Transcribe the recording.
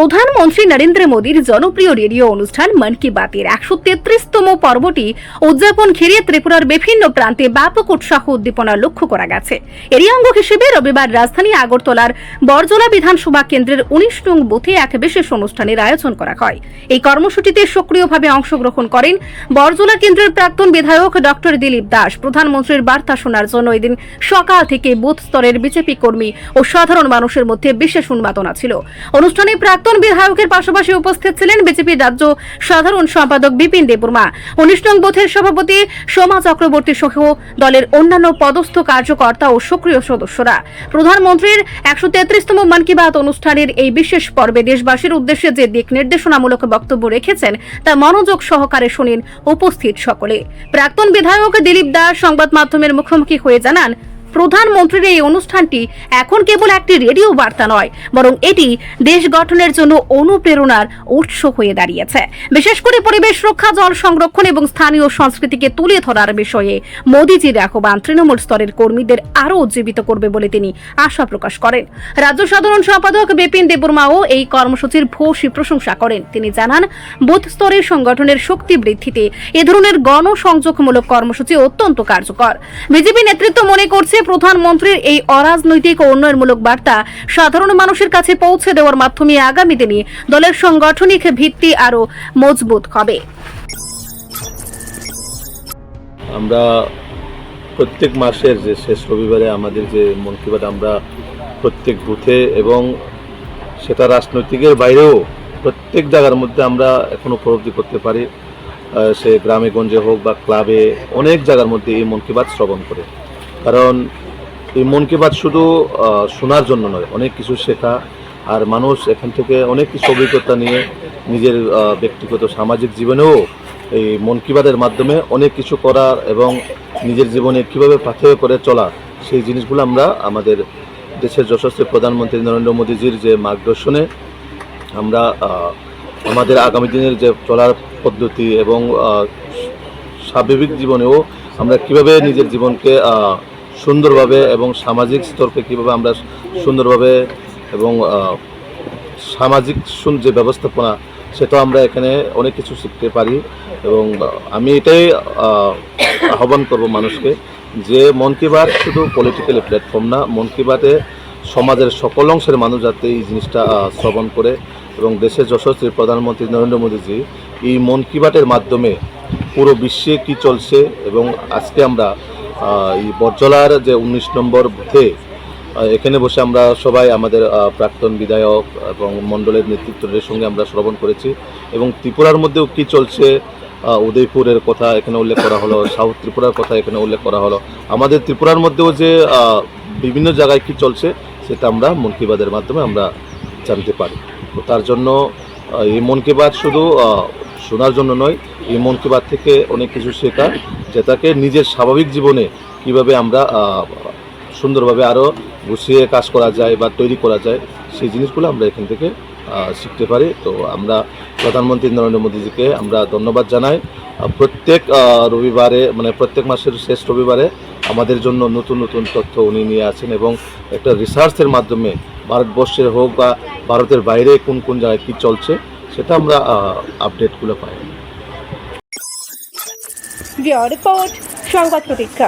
প্রধানমন্ত্রী নরেন্দ্র মোদীর জনপ্রিয় রেডিও অনুষ্ঠান মন কি বাতের ১৩৩তম পর্বটি উদযাপন ঘিরে ত্রিপুরার বিভিন্ন প্রান্তে ব্যাপক উৎসাহ উদ্দীপনা লক্ষ্য করা গেছে। এরই অঙ্গ হিসেবে রবিবার রাজধানী আগরতলার বরজলা বিধানসভা কেন্দ্রের ১৯ নং বুথে এক বিশেষ অনুষ্ঠানের আয়োজন করা হয়। এই কর্মসূচিতে সক্রিয়ভাবে অংশগ্রহণ করেন বরজলা কেন্দ্রের প্রাক্তন বিধায়ক ডক্টর দিলীপ দাস। প্রধানমন্ত্রীর বার্তা শোনার জন্য এদিন সকাল থেকে বুথ স্তরের বিজেপি কর্মী ও সাধারণ মানুষের মধ্যে বিশেষ উন্মাদনা ছিল। অনুষ্ঠানে প্রাক্তন বিধায়কের পাশাপাশি উপস্থিত ছিলেন বিজেপির রাজ্য সাধারণ সম্পাদক বিপিন দেববর্মা, ১৯ নং বুথের সভাপতি সোমা চক্রবর্তী সহ দলের অন্যান্য পদস্থ কার্যকর্তা ও সক্রিয় সদস্যরা। প্রধানমন্ত্রীর ১৩৩তম মন কি বাত অনুষ্ঠানের এই বিশেষ পর্বে দেশবাসীর উদ্দেশ্যে যে দিক নির্দেশনামূলক বক্তব্য রেখেছেন তা মনোযোগ সহকারে শুনেন উপস্থিত সকলে। প্রাক্তন বিধায়ক দিলীপ দাস সংবাদ মাধ্যমের মুখোমুখি হয়ে জানান, প্রধানমন্ত্রীর এই অনুষ্ঠানটি এখন কেবল একটি রেডিও বার্তা নয়, বরং এটি দেশ গঠনের জন্য অনুপ্রেরণার উৎস হয়ে দাঁড়িয়েছে। বিশেষ করে পরিবেশ রক্ষা, জল সংরক্ষণ এবং স্থানীয় সংস্কৃতিকে তুলে ধরার বিষয়ে মোদীজির আহ্বান তৃণমূল স্তরের কর্মীদের আরও উজ্জীবিত করবে বলে তিনি আশা প্রকাশ করেন। রাজ্য সাধারণ সম্পাদক বিপিন দেববর্মাও এই কর্মসূচির ভূয়সী প্রশংসা করেন। তিনি জানান, বুথ স্তরের সংগঠনের শক্তি বৃদ্ধিতে এ ধরনের গণসংযোগমূলক কর্মসূচি অত্যন্ত কার্যকর। বিজেপি নেতৃত্ব মনে করছে প্রধানমন্ত্রীর এই অরাজনৈতিক ও উন্নয়নমূলক বার্তা সাধারণ মানুষের কাছে পৌঁছে দেওয়ার মাধ্যমে আগামী দিনে দলের সাংগঠনিক ভিত্তি আরো মজবুত হবে। আমরা প্রত্যেক মাসের যে শেষ রবিবারে আমাদের যে মন কি বাত আমরা প্রত্যেক বুথে এবং সেটা রাজনৈতিকের বাইরেও প্রত্যেক জায়গার মধ্যে আমরা এখন উপলব্ধি করতে পারি, সে গ্রামে গঞ্জে হোক বা ক্লাবে, অনেক জায়গার মধ্যে এই মন কি বাত শ্রবণ করে। কারণ এই মন কি বাত শুধু শোনার জন্য নয়, অনেক কিছু শেখা, আর মানুষ এখান থেকে অনেক কিছু অভিজ্ঞতা নিয়ে নিজের ব্যক্তিগত সামাজিক জীবনেও এই মন কি বাতের মাধ্যমে অনেক কিছু করার এবং নিজের জীবনে কীভাবে পাথেয় করে চলা, সেই জিনিসগুলো আমরা আমাদের দেশের যশস্বী প্রধানমন্ত্রী নরেন্দ্র মোদীজির যে মার্গদর্শনে আমরা আমাদের আগামী দিনের যে চলার পদ্ধতি এবং স্বাভাবিক জীবনেও আমরা কিভাবে নিজের জীবনকে সুন্দরভাবে এবং সামাজিক স্তরকে কীভাবে আমরা সুন্দরভাবে এবং সামাজিক যে ব্যবস্থাপনা, সেটাও আমরা এখানে অনেক কিছু শিখতে পারি। এবং আমি এটাই আহ্বান করব মানুষকে যে মন কি বাত শুধু পলিটিক্যাল প্ল্যাটফর্ম না, মন কি বাতে সমাজের সকল অংশের মানুষ যাতে এই জিনিসটা শ্রবণ করে এবং দেশের যশস্বী প্রধানমন্ত্রী নরেন্দ্র মোদীজি এই মন কি বাতের মাধ্যমে পুরো বিশ্বে কি চলছে এবং আজকে আমরা এই বরজলার যে ১৯ নম্বর বুথে এখানে বসে আমরা সবাই আমাদের প্রাক্তন বিধায়ক এবং মণ্ডলের নেতৃত্বের সঙ্গে আমরা শ্রবণ করেছি এবং ত্রিপুরার মধ্যেও কি চলছে, উদয়পুরের কথা এখানে উল্লেখ করা হলো, সাউথ ত্রিপুরার কথা এখানে উল্লেখ করা হলো, আমাদের ত্রিপুরার মধ্যেও যে বিভিন্ন জায়গায় কি চলছে সেটা আমরা মন কি বাতের মাধ্যমে আমরা জানতে পারি। তো তার জন্য এই মন কি বাত শুধু শোনার জন্য নয়, এই মন কি বাত থেকে অনেক কিছু শেখা, যেটাকে নিজের স্বাভাবিক জীবনে কিভাবে আমরা সুন্দরভাবে আরও গুছিয়ে কাজ করা যায় বা তৈরি করা যায়, সেই জিনিসগুলো আমরা এখান থেকে শিখতে পারি। তো আমরা প্রধানমন্ত্রী নরেন্দ্র মোদীজিকে আমরা ধন্যবাদ জানাই। প্রত্যেক রবিবারে মানে প্রত্যেক মাসের শেষ রবিবারে আমাদের জন্য নতুন নতুন তথ্য উনি নিয়ে আসেন এবং একটা রিসার্চের মাধ্যমে ভারতবর্ষের হোক বা ভারতের বাইরে কোন কোন জায়গায় কী চলছে সেটা আমরা আপডেটগুলো পাই। রিপোর্ট সংবাদ প্রতীক্ষা।